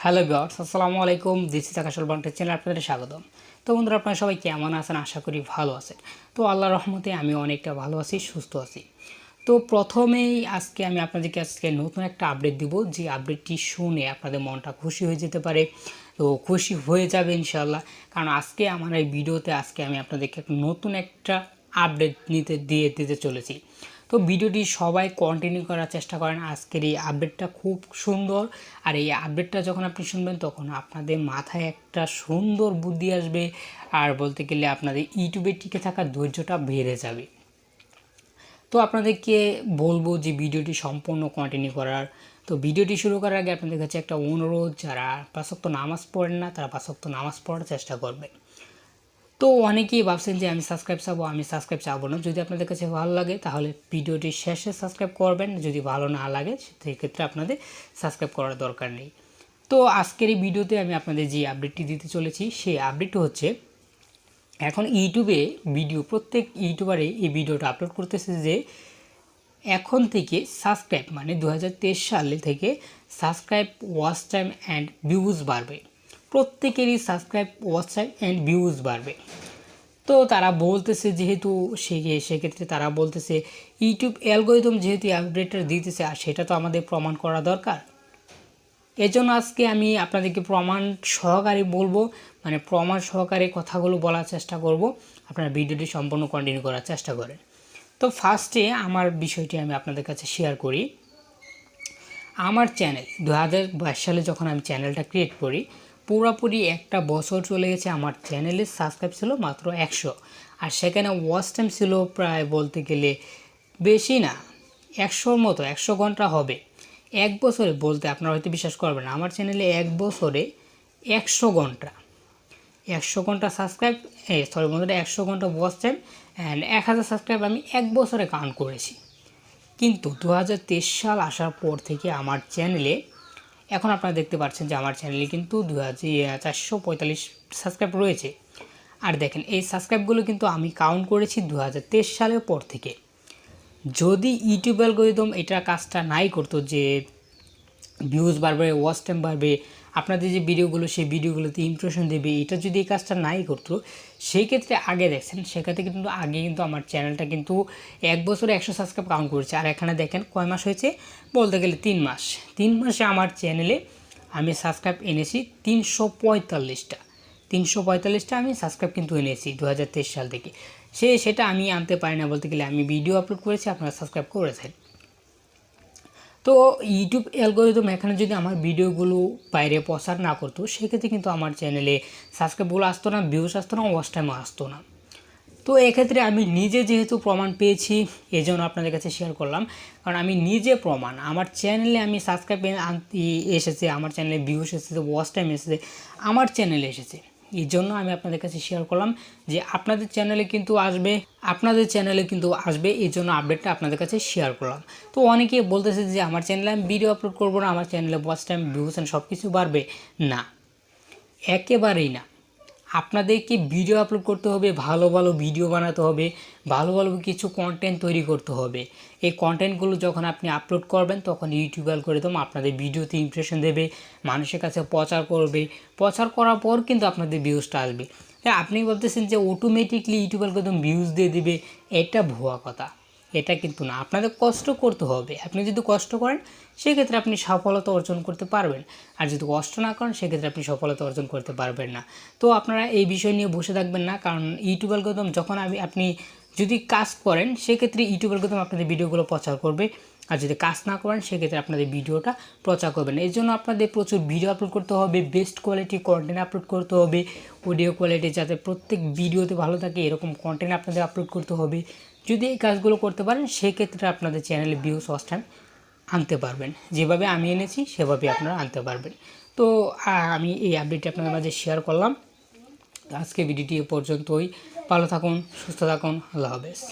Hello viewers, আসসালামু আলাইকুম। This is Akash channel, আপনাদের স্বাগতম। তো বন্ধুরা, আপনারা সবাই কেমন আছেন? আশা করি ভালো আছেন। তো আল্লাহর রহমতে আমি অনেকটা ভালো আছি, সুস্থ আছি। তো প্রথমেই আমি আপনাদেরকে নতুন একটা আপডেট দিব, যে আপডেটটি শুনে আপনাদের মনটা খুশি হয়ে যেতে পারে। তো খুশি হয়ে যাবে ইনশাআল্লাহ, কারণ আমার এই ভিডিওতে আমি আপনাদেরকে নতুন একটা আপডেট দিতে চলেছি। তো ভিডিওটি সবাই কন্টিনিউ করার চেষ্টা করেন। আজকের এই আপডেটটা খুব সুন্দর, আর এই আপডেটটা যখন আপনি শুনবেন তখন আপনাদের মাথায় একটা সুন্দর বুদ্ধি আসবে, আর বলতে গেলে আপনাদের ইউটিউবে টিকে থাকার ধৈর্যটা বেড়ে যাবে। তো আপনাদেরকে বলবো যে ভিডিওটি সম্পূর্ণ কন্টিনিউ করার। তো ভিডিওটি শুরু করার আগে আপনাদের কাছে একটা অনুরোধ, যারা 5 ওয়াক্ত নামাজ পড়েন না তারা 5 ওয়াক্ত নামাজ পড়ার চেষ্টা করবেন। তো অনেকেই ভাবছেন যে আমি সাবস্ক্রাইব চাবো না। যদি আপনাদের কাছে ভালো লাগে তাহলে ভিডিওটি শেষে সাবস্ক্রাইব করবেন, যদি ভালো না লাগে সেক্ষেত্রে আপনাদের সাবস্ক্রাইব করার দরকার নেই। তো আজকের এই ভিডিওতে আমি আপনাদের যে আপডেটটি দিতে চলেছি সেই আপডেটটি হচ্ছে, এখন ইউটিউবে প্রত্যেক ইউটিউবারে এই ভিডিওটা আপলোড করতেছে যে এখন থেকে সাবস্ক্রাইব মানে 2023 সাল থেকে subscribe, watch time and views বাড়বে। প্রত্যেকেরই subscribe, watch time and views বাড়বে। তো তারা বলতেছে, যেহেতু সেক্ষেত্রে তারা বলতেছে ইউটিউব অ্যালগরিদম যেহেতু আপডেটটা দিতেছে, আর সেটা তো আমাদের প্রমাণ করা দরকার। এজন্য আজকে আমি আপনাদেরকে প্রমাণ সহকারে বলবো, মানে প্রমাণ সহকারে কথাগুলো বলার চেষ্টা করব। আপনারা ভিডিওটি সম্পূর্ণ কন্টিনিউ করার চেষ্টা করেন। তো ফার্স্টে আমার বিষয়টি আমি আপনাদের কাছে শেয়ার করি। আমার চ্যানেল 2022 সালে যখন আমি চ্যানেলটা ক্রিয়েট করি, পুরোপুরি একটা বছর চলে গেছে। আমার চ্যানেলের সাবস্ক্রাইব ছিল মাত্র 100, আর সেখানে ওয়াচ টাইম ছিল প্রায় বলতে গেলে বেশি না, 100-র মতো, 100 ঘন্টা হবে। এক বছরে বলতে আপনারা হয়তো বিশ্বাস করবেন না, আমার চ্যানেলে এক বছরে 100 ঘন্টা সাবস্ক্রাইব, বন্ধুরা, 100 ঘন্টা ওয়াচ টাইম অ্যান্ড 1000 সাবস্ক্রাইব আমি এক বছরে কাউন্ট করেছি। কিন্তু 2023 সাল আসার পর থেকে আমার চ্যানেলে, এখন আপনারা দেখতে পাচ্ছেন যে আমার চ্যানেলে কিন্তু 445 সাবস্ক্রাইব রয়েছে। আর দেখেন, এই সাবস্ক্রাইবগুলো কিন্তু আমি কাউন্ট করেছি 2023 সালের পর থেকে। যদি ইউটিউব অ্যালগরিদম এটা কাজটা নাই করতো, যে ভিউজ বাড়বে, ওয়াচ টাইম বাড়বে, আপনাদের যে ভিডিওগুলো সেই ভিডিওগুলোতে ইমপ্রেশন দেবে, এটা যদি এই কাজটা নাই করতো, সেই ক্ষেত্রে আগে দেখছেন, সেক্ষেত্রে কিন্তু আগে কিন্তু আমার চ্যানেলটা কিন্তু এক বছরে 100 সাবস্ক্রাইব কাউন্ট করেছে। আর এখানে দেখেন কয় মাস হয়েছে, বলতে গেলে 3 মাস। 3 মাসে আমার চ্যানেলে আমি সাবস্ক্রাইব এনেছি 345টা। 345টা আমি সাবস্ক্রাইব কিন্তু এনেছি 2023 সাল থেকে। সেটা আমি আনতে পারি না, বলতে গেলে আমি ভিডিও আপলোড করেছি, আপনারা সাবস্ক্রাইব করেছেন। তো ইউটিউব অ্যালগরিদম এখানে যদি আমার ভিডিওগুলো বাইরে প্রচার না করতো, সেক্ষেত্রে কিন্তু আমার চ্যানেলে সাবস্ক্রাইবগুলো আসতো না, ভিউজ আসতো না, ওয়াচ টাইমও আসতো না। তো এক্ষেত্রে আমি নিজে যেহেতু প্রমাণ পেয়েছি, এই জন্য আপনাদের কাছে শেয়ার করলাম। কারণ আমি নিজে প্রমাণ, আমার চ্যানেলে আমি সাবস্ক্রাইব এসেছে, আমার চ্যানেলে ভিউজ এসেছে, ওয়াচ টাইম এসেছে, আমার চ্যানেলে এসেছে। এই জন্য আমি আপনাদের কাছে শেয়ার করলাম যে আপনাদের চ্যানেলে কিন্তু আসবে, এই জন্য আপডেটটা আপনাদের কাছে শেয়ার করলাম। তো অনেকে বলতেছে যে আমার চ্যানেলে আমি ভিডিও আপলোড করবো না, আমার চ্যানেলে ওয়াচ টাইম, ভিউজ সব কিছু বাড়বে না, একেবারেই না। আপনাদেরকে ভিডিও আপলোড করতে হবে, ভালো ভালো ভিডিও বানাতে হবে, ভালো ভালো কিছু কন্টেন্ট তৈরি করতে হবে। এই কন্টেন্টগুলো যখন আপনি আপলোড করবেন, তখন ইউটিউব অ্যালগরিদম আপনাদের ভিডিওতে ইমপ্রেশন দেবে, মানুষের কাছে প্রচার করবে। প্রচার করার পর কিন্তু আপনাদের ভিউজটা আসবে। আপনি বলতেছেন যে অটোমেটিকলি ইউটিউব অ্যালগরিদম ভিউজ দিয়ে দিবে, এটা ভুয়া কথা। এটা কিন্তু না, আপনাদের কষ্ট করতে হবে। আপনি যদি কষ্ট করেন সেক্ষেত্রে আপনি সফলতা অর্জন করতে পারবেন, আর যদি কষ্ট না করেন সেক্ষেত্রে আপনি সফলতা অর্জন করতে পারবেন না। তো আপনারা এই বিষয় নিয়ে বসে থাকবেন না, কারণ ইউটিউব অ্যালগরিদম যখন আপনি যদি কাজ করেন, সেক্ষেত্রে ইউটিউব অ্যালগরিদম আপনাদের ভিডিওগুলো প্রচার করবে, আর যদি কাজ না করেন সেক্ষেত্রে আপনাদের ভিডিওটা প্রচার করবেন। এই জন্য আপনাদের প্রচুর ভিডিও আপলোড করতে হবে, বেস্ট কোয়ালিটি কন্টেন্ট আপলোড করতে হবে, অডিও কোয়ালিটি যাতে প্রত্যেক ভিডিওতে ভালো থাকে এরকম কন্টেন্ট আপনাদের আপলোড করতে হবে। যদি এই কাজগুলো করতে পারেন, সেক্ষেত্রে আপনাদের চ্যানেলে ভিউজ, ওয়াচ টাইম আনতে পারবেন। যেভাবে আমি এনেছি সেভাবে আপনারা আনতে পারবেন। তো আমি এই আপডেটটি আপনাদের মাঝে শেয়ার করলাম। আজকে ভিডিওটি এ পর্যন্তই। ভালো থাকুন, সুস্থ থাকুন, আল্লাহ হাফেজ।